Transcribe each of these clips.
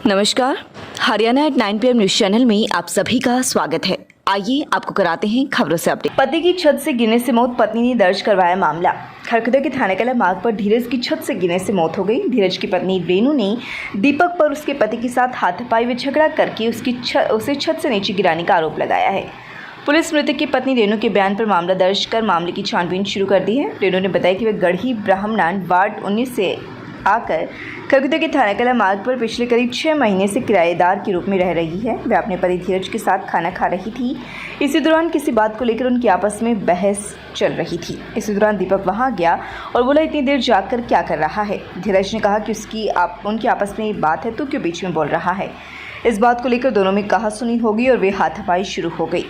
नमस्कार, Haryana at 9 PM news channel में आप सभी का स्वागत है। आइए आपको कराते हैं खबरों से अपडेट। पति की छत से गिरने से मौत, पत्नी ने दर्ज करवाया मामला। खरखुदा के थाना कला मार्ग पर धीरज की छत से गिरने से मौत हो गई। धीरज की पत्नी रेनू ने दीपक पर उसके पति के साथ हाथापाई व झगड़ा करके उसे छत से नीचे गिराने का आरोप लगाया है। पुलिस मृतक की पत्नी रेनू के बयान पर मामला दर्ज कर मामले की छानबीन शुरू कर दी है। रेनू ने बताया कि वह गढ़ी ब्राह्मणान वार्ड 19 से आकर खरखुदा के थाना कला मार्ग पर पिछले करीब 6 महीने से किराएदार के रूप में रह रही है। वह अपने पति धीरज के साथ खाना खा रही थी। इसी दौरान किसी बात को लेकर उनकी आपस में बहस चल रही थी। इसी दौरान दीपक वहां गया और बोला, इतनी देर जागकर क्या कर रहा है। धीरज ने कहा कि उनकी आपस में बात है तो क्यों बीच में बोल रहा है। इस बात को लेकर दोनों में कहासुनी हो गई और वे हाथापाई शुरू हो गई।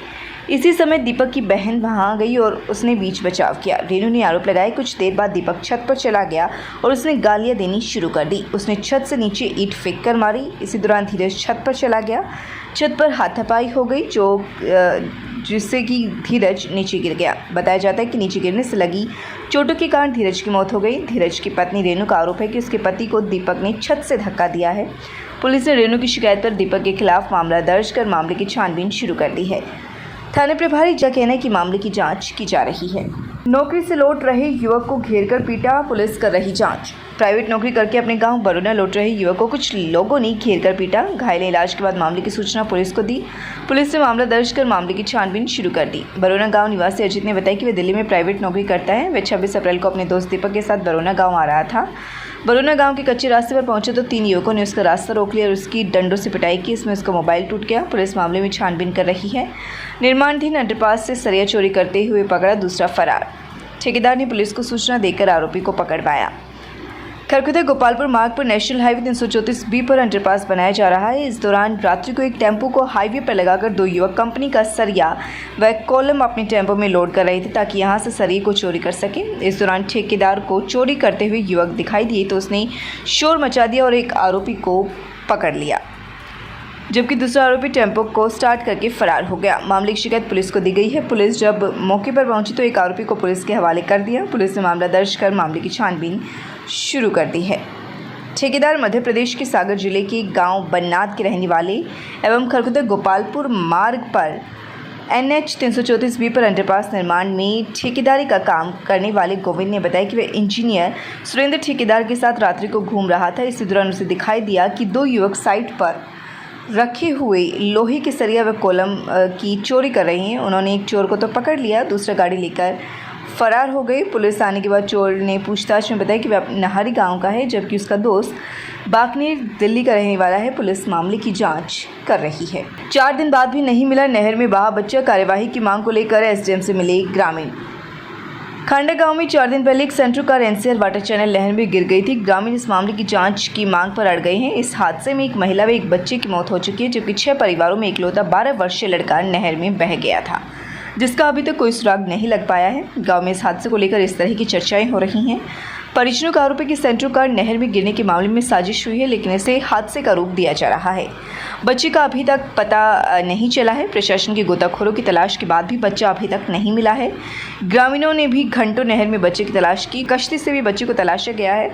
इसी समय दीपक की बहन वहां गई और उसने बीच बचाव किया। रेनू ने आरोप लगाया, कुछ देर बाद दीपक छत पर चला गया और उसने गालियां देनी शुरू कर दी। उसने छत से नीचे ईंट फेंक कर मारी। इसी दौरान धीरज छत पर चला गया। छत पर हाथापाई हो गई जिससे कि धीरज नीचे गिर गया। बताया जाता है कि नीचे गिरने से लगी चोटों के कारण धीरज की मौत हो गई। धीरज की पत्नी रेनू का आरोप है कि उसके पति को दीपक ने छत से धक्का दिया है। पुलिस ने रेनू की शिकायत पर दीपक के खिलाफ मामला दर्ज कर मामले की छानबीन शुरू कर दी है। थाने प्रभारी का कहना है कि मामले की जांच की जा रही है। नौकरी से लौट रहे युवक को घेरकर पीटा, पुलिस कर रही जांच। प्राइवेट नौकरी करके अपने गांव बरोना लौट रहे युवक को कुछ लोगों ने घेरकर पीटा। घायल ने इलाज के बाद मामले की सूचना पुलिस को दी। पुलिस ने मामला दर्ज कर मामले की छानबीन शुरू कर दी। बरोना गांव निवासी अजित ने बताया कि वह दिल्ली में प्राइवेट नौकरी करता है। वह 26 अप्रैल को अपने दोस्त दीपक के साथ बरोना गाँव आ रहा था। बरोना गांव के कच्चे रास्ते पर पहुंचे तो 3 युवकों ने उसका रास्ता रोक लिया और उसकी डंडों से पिटाई की। इसमें उसका मोबाइल टूट गया। पुलिस मामले में छानबीन कर रही है। निर्माणाधीन अंडरपास से सरिया चोरी करते हुए पकड़ा दूसरा फरार। ठेकेदार ने पुलिस को सूचना देकर आरोपी को पकड़वाया। खरखुदा गोपालपुर मार्ग पर नेशनल हाईवे 334B पर अंडरपास बनाया जा रहा है। इस दौरान रात्रि को एक टेम्पो को हाईवे पर लगाकर 2 युवक कंपनी का सरिया व कॉलम अपने टेम्पो में लोड कर रहे थे ताकि यहां से सरिये को चोरी कर सके। इस दौरान ठेकेदार को चोरी करते हुए युवक दिखाई दिए तो उसने शोर मचा दिया और एक आरोपी को पकड़ लिया, जबकि दूसरा आरोपी टेम्पो को स्टार्ट करके फरार हो गया। मामले की शिकायत पुलिस को दी गई है। पुलिस जब मौके पर पहुंची तो एक आरोपी को पुलिस के हवाले कर दिया। पुलिस ने मामला दर्ज कर मामले की छानबीन शुरू कर दी है। ठेकेदार मध्य प्रदेश के सागर जिले के गांव बन्नाद के रहने वाले एवं खरखुदा गोपालपुर मार्ग पर NH 334B पर अंडरपास निर्माण में ठेकेदारी का काम करने वाले गोविंद ने बताया कि वह इंजीनियर सुरेंद्र ठेकेदार के साथ रात्रि को घूम रहा था। इसी दौरान उसे दिखाई दिया कि 2 युवक साइट पर रखे हुए लोहे के सरिया व कॉलम की चोरी कर रहे हैं। उन्होंने एक चोर को तो पकड़ लिया, दूसरा गाड़ी लेकर फरार हो गई। पुलिस आने के बाद चोर ने पूछताछ में बताया कि वह नहरी गांव का है, जबकि उसका दोस्त बाकनीर दिल्ली का रहने वाला है। पुलिस मामले की जांच कर रही है। 4 दिन बाद भी नहीं मिला नहर में बहा बच्चा। कार्यवाही की मांग को लेकर SDM से मिले ग्रामीण। खांडा गांव में 4 दिन पहले एक Santro car NCR water channel नहर में गिर गई थी। ग्रामीण इस मामले की जांच की मांग पर अड़ गए हैं। इस हादसे में एक महिला व एक बच्चे की मौत हो चुकी है, जबकि 6 परिवारों में इकलौता 12 वर्षीय लड़का नहर में बह गया था, जिसका अभी तक कोई सुराग नहीं लग पाया है। गांव में इस हादसे को लेकर इस तरह की चर्चाएं हो रही हैं। परिजनों का आरोप है कि सेंट्रो कार नहर में गिरने के मामले में साजिश हुई है, लेकिन इसे हादसे का रूप दिया जा रहा है। बच्चे का अभी तक पता नहीं चला है। प्रशासन के गोताखोरों की तलाश के बाद भी बच्चा अभी तक नहीं मिला है। ग्रामीणों ने भी घंटों नहर में बच्चे की तलाश की। कश्ती से भी बच्चे को तलाशा गया है।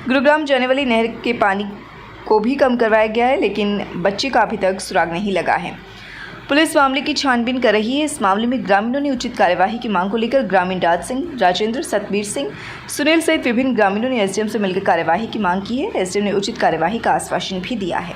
गुरुग्राम जाने वाली नहर के पानी को भी कम करवाया गया है, लेकिन बच्चे का अभी तक सुराग नहीं लगा है। पुलिस मामले की छानबीन कर रही है। इस मामले में ग्रामीणों ने उचित कार्यवाही की मांग को लेकर ग्रामीण राज सिंह, राजेंद्र, सतबीर सिंह, सुनील सहित विभिन्न ग्रामीणों ने SDM से मिलकर कार्यवाही की मांग की है। SDM ने उचित कार्यवाही का आश्वासन भी दिया है।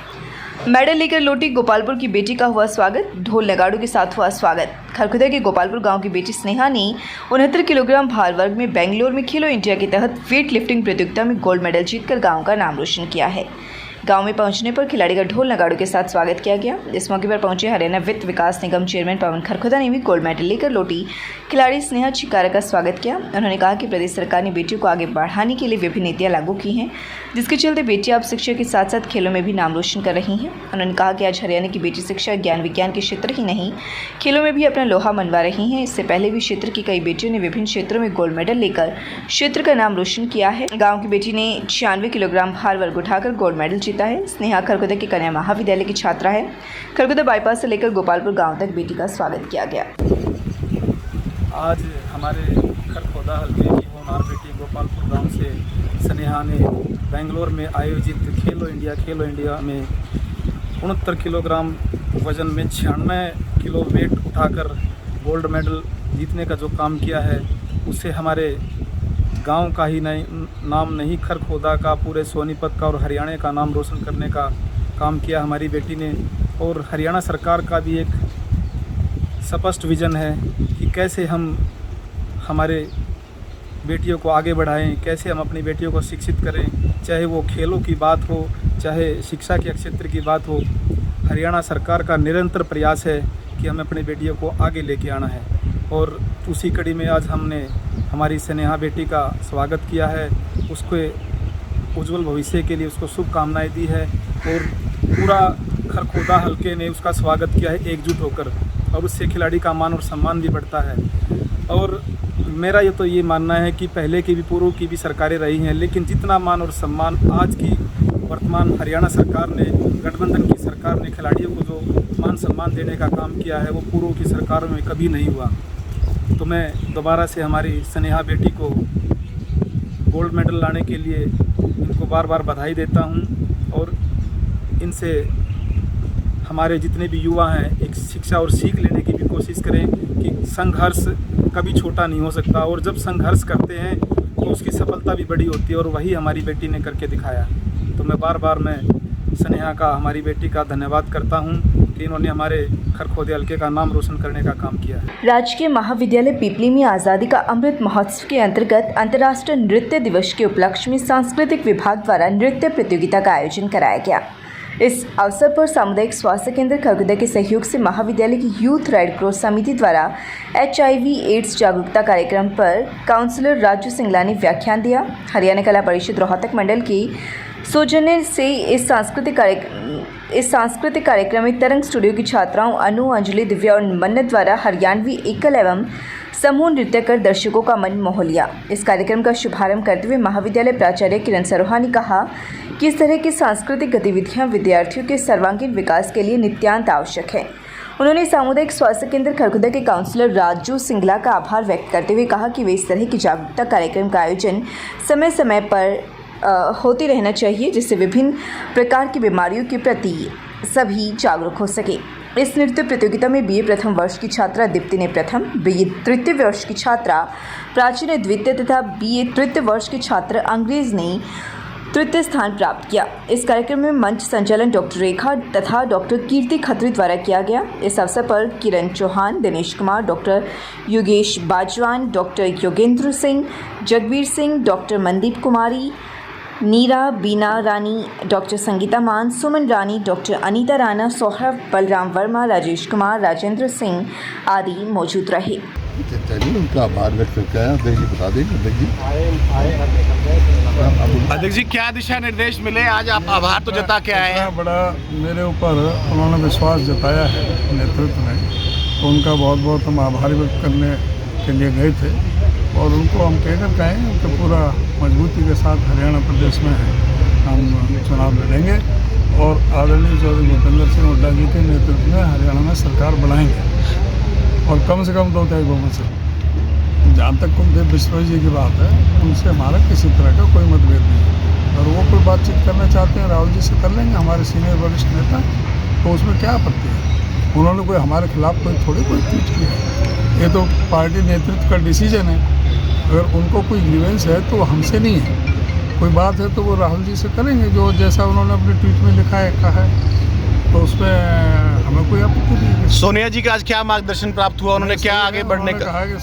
मेडल लेकर लौटी गोपालपुर की बेटी का हुआ स्वागत। ढोल नगाड़ों के साथ हुआ स्वागत। खरखुदा के गोपालपुर गांव की बेटी स्नेहा ने 69 किलोग्राम भार वर्ग में बेंगलोर में खेलो इंडिया के तहत वेट लिफ्टिंग प्रतियोगिता में गोल्ड मेडल जीतकर गाँव का नाम रोशन किया है। गांव में पहुंचने पर खिलाड़ी का ढोल नगाड़ों के साथ स्वागत किया गया। इस मौके पर पहुंचे हरियाणा वित्त विकास निगम चेयरमैन पवन खरखुदा ने भी गोल्ड मेडल लेकर लौटी खिलाड़ी स्नेहा चिकारा का स्वागत किया। उन्होंने कहा कि प्रदेश सरकार ने बेटियों को आगे बढ़ाने के लिए विभिन्न नीतियां लागू की हैं, जिसके चलते बेटियां अब शिक्षा के साथ साथ खेलों में भी नाम रोशन कर रही हैं। उन्होंने कहा कि आज हरियाणा की बेटी शिक्षा, ज्ञान, विज्ञान के क्षेत्र ही नहीं, खेलों में भी अपना लोहा मनवा रही हैं। इससे पहले भी क्षेत्र की कई बेटियों ने विभिन्न क्षेत्रों में गोल्ड मेडल लेकर क्षेत्र का नाम रोशन किया है। गाँव की बेटी ने 96 किलोग्राम भार वर्ग उठाकर गोल्ड मेडल जीता है। स्नेहा खरखुदा के कन्या महाविद्यालय की छात्रा है। खरखुदा बाईपास से लेकर गोपालपुर गांव तक बेटी का स्वागत किया गया। आज हमारे खरखुदा हल्के की होनहार बेटी गोपालपुर गांव से स्नेहा ने बेंगलोर में आयोजित खेलो इंडिया में 69 किलोग्राम वज़न में 96 किलो वेट उठाकर गोल्ड मेडल जीतने का जो काम किया है, उससे हमारे गांव का ही नाम नहीं, खरखोदा का, पूरे सोनीपत का और हरियाणा का नाम रोशन करने का काम किया हमारी बेटी ने। और हरियाणा सरकार का भी एक स्पष्ट विज़न है कि कैसे हम हमारे बेटियों को आगे बढ़ाएं, कैसे हम अपनी बेटियों को शिक्षित करें, चाहे वो खेलों की बात हो, चाहे शिक्षा के क्षेत्र की बात हो। हरियाणा सरकार का निरंतर प्रयास है कि हमें अपनी बेटियों को आगे लेके आना है। और उसी कड़ी में आज हमने हमारी स्नेहा बेटी का स्वागत किया है, उसके उज्जवल भविष्य के लिए उसको शुभकामनाएं दी है और पूरा खरखोदा हलके ने उसका स्वागत किया है एकजुट होकर, और उससे खिलाड़ी का मान और सम्मान भी बढ़ता है। और मेरा ये तो ये मानना है कि पहले की भी, पूर्व की भी सरकारें रही हैं, लेकिन जितना मान और सम्मान आज की वर्तमान हरियाणा सरकार ने, गठबंधन की सरकार ने खिलाड़ियों को जो मान सम्मान देने का काम किया है, वो पूर्व की सरकारों में कभी नहीं हुआ। तो मैं दोबारा से हमारी स्नेहा बेटी को गोल्ड मेडल लाने के लिए इनको बार बार बधाई देता हूँ। और इनसे हमारे जितने भी युवा हैं एक शिक्षा और सीख लेने की भी कोशिश करें कि संघर्ष कभी छोटा नहीं हो सकता, और जब संघर्ष करते हैं तो उसकी सफलता भी बड़ी होती है, और वही हमारी बेटी ने करके दिखाया। तो मैं बार बार स्नेहा का, हमारी बेटी का धन्यवाद करता हूं कि इन्होंने हमारे खरखोदे हलके का नाम रोशन करने का काम किया है। राजकीय महाविद्यालय पीपली में आज़ादी का अमृत महोत्सव के अंतर्गत अंतर्राष्ट्रीय नृत्य दिवस के उपलक्ष्य में सांस्कृतिक विभाग द्वारा नृत्य प्रतियोगिता का आयोजन कराया गया। इस अवसर पर सामुदायिक स्वास्थ्य केंद्र खरखोदा के सहयोग से महाविद्यालय की यूथ रेड क्रॉस समिति द्वारा HIV एड्स जागरूकता कार्यक्रम पर काउंसलर राजू सिंगला ने व्याख्यान दिया। हरियाणा कला परिषद रोहतक मंडल की सौजन्य से इस सांस्कृतिक कार्यक्रम में तरंग स्टूडियो की छात्राओं अनु, अंजलि, दिव्या और मन्नत द्वारा हरियाणवी एकल एवं समूह नृत्य कर दर्शकों का मन मोह लिया। इस कार्यक्रम का शुभारंभ करते हुए महाविद्यालय प्राचार्य किरण सरोहा ने कहा कि इस तरह की सांस्कृतिक गतिविधियां विद्यार्थियों के सर्वांगीण विकास के लिए नित्यांत आवश्यक है। उन्होंने सामुदायिक स्वास्थ्य केंद्र खरखोदा के काउंसलर राजू सिंगला का आभार व्यक्त करते हुए कहा कि वे इस तरह की जागरूकता कार्यक्रम का आयोजन समय समय पर होते रहना चाहिए, जिससे विभिन्न प्रकार की बीमारियों के प्रति सभी जागरूक हो सके। इस नृत्य प्रतियोगिता में BA प्रथम वर्ष की छात्रा दीप्ति ने प्रथम, BA तृतीय वर्ष की छात्रा प्राची ने द्वितीय तथा BA तृतीय वर्ष के छात्र अंग्रेज ने तृतीय स्थान प्राप्त किया। इस कार्यक्रम में मंच संचालन डॉक्टर रेखा तथा डॉक्टर कीर्ति खत्री द्वारा किया गया। इस अवसर पर Kiran Chauhan, Dinesh Kumar, doctor Yogesh Bajwan, doctor Yogendra Singh, Jagveer Singh, doctor Mandeep Kumari, Neera, Beena Rani, doctor Sangeeta Maan, Suman Rani, doctor Anita Rana, Saurabh, Balram Verma, Rajesh Kumar, Rajendra Singh आदि मौजूद रहे। चलिए उनका आभार व्यक्त करते हैं। अध्यक्ष जी बता दें। अध्यक्ष जी, क्या दिशा निर्देश मिले? आज आप आभार तो जता के आए हैं। बड़ा मेरे ऊपर उन्होंने विश्वास जताया है नेतृत्व में, तो उनका बहुत बहुत हम आभार व्यक्त करने के लिए गए थे, और उनको हम कहकर कहें कि पूरा मजबूती के साथ हरियाणा प्रदेश में हम चुनाव लड़ेंगे और आदरणीय चौधरी भूपेंद्र सिंह हुड्डा जी के नेतृत्व में हरियाणा में सरकार बनाएंगे, और कम से कम 2/3 बहुमत से। जहाँ तक कुलदीप बिश्नोई जी की बात है, उनसे हमारा किसी तरह का कोई मतभेद नहीं, और वो कोई बातचीत करना चाहते हैं राहुल जी से कर लेंगे, हमारे सीनियर वरिष्ठ नेता, तो उसमें क्या आपत्ति है। उन्होंने कोई हमारे खिलाफ कोई ट्वीट किया है, ये तो पार्टी नेतृत्व का डिसीजन है। अगर उनको कोई ग्रीवेंस है तो हमसे नहीं है, कोई बात है तो वो राहुल जी से करेंगे, जो जैसा उन्होंने अपने ट्वीट में लिखा है, कहा है, तो उसमें हमें कोई आपत्ति नहीं है। सोनिया जी का आज क्या मार्गदर्शन प्राप्त हुआ? उन्होंने क्या आगे बढ़ने का कहा कि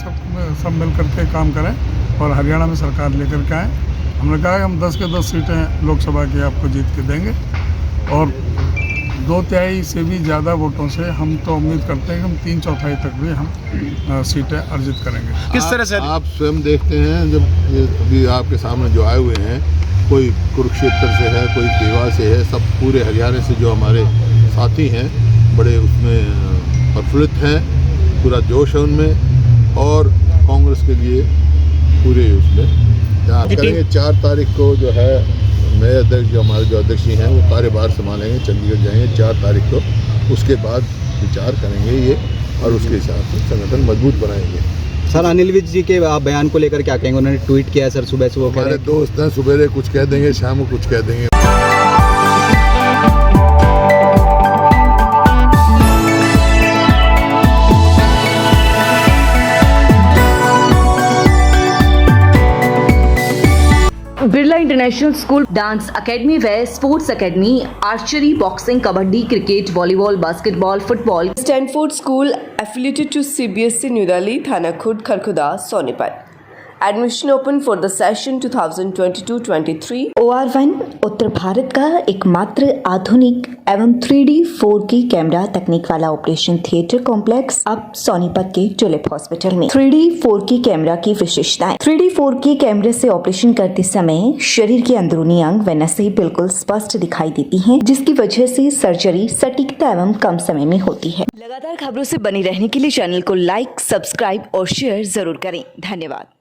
सब मिल करके काम करें और हरियाणा में सरकार लेकर के आएँ। हमने कहा कि हम 10 के 10 सीटें लोकसभा की आपको जीत के देंगे, और 2/3 से भी ज़्यादा वोटों से हम तो उम्मीद करते हैं कि हम 3/4 तक भी हम सीटें अर्जित करेंगे। किस तरह से आप स्वयं देखते हैं, जब ये अभी आपके सामने जो आए हुए हैं, कोई कुरुक्षेत्र से है, कोई देवा से है, सब पूरे हरियाणा से जो हमारे साथी हैं, बड़े उसमें प्रफुल्लित हैं, पूरा जोश है उनमें, और कांग्रेस के लिए पूरे उसमें यहाँ करेंगे। 4 तारीख को जो है नए अध्यक्ष, जो हमारे जो अध्यक्ष हैं, वो कार्यभार संभालेंगे, चंडीगढ़ जाएंगे 4 तारीख को। उसके बाद विचार करेंगे ये, और उसके हिसाब से संगठन मजबूत बनाएंगे। सर, अनिल विज जी के बयान को लेकर क्या कहेंगे? उन्होंने ट्वीट किया है सर, सुबह हमारे दोस्त हैं, सुबह कुछ कह देंगे, शाम को कुछ कह देंगे। इंटरनेशनल स्कूल, डांस अकेडमी व sports academy, archery, boxing, kabaddi, cricket, volleyball, basketball, football. Stanford school affiliated to CBSE New Delhi, Thana Khurd, Kharkhoda, Sonipat. Admission open for the session 2022-23. OR1 उत्तर भारत का एकमात्र आधुनिक एवं 3D 4K कैमरा तकनीक वाला operation theatre complex अब सोनीपत के tulip hospital में। 3D 4K camera की विशेषताएं। 3D 4K कैमरे से ऑपरेशन करते समय शरीर के अंदरूनी अंग व नसें बिल्कुल स्पष्ट दिखाई देती हैं, जिसकी वजह से सर्जरी सटीकता एवं कम समय में होती है। लगातार खबरों से बने रहने के लिए चैनल को लाइक, सब्सक्राइब और शेयर जरूर करें। धन्यवाद।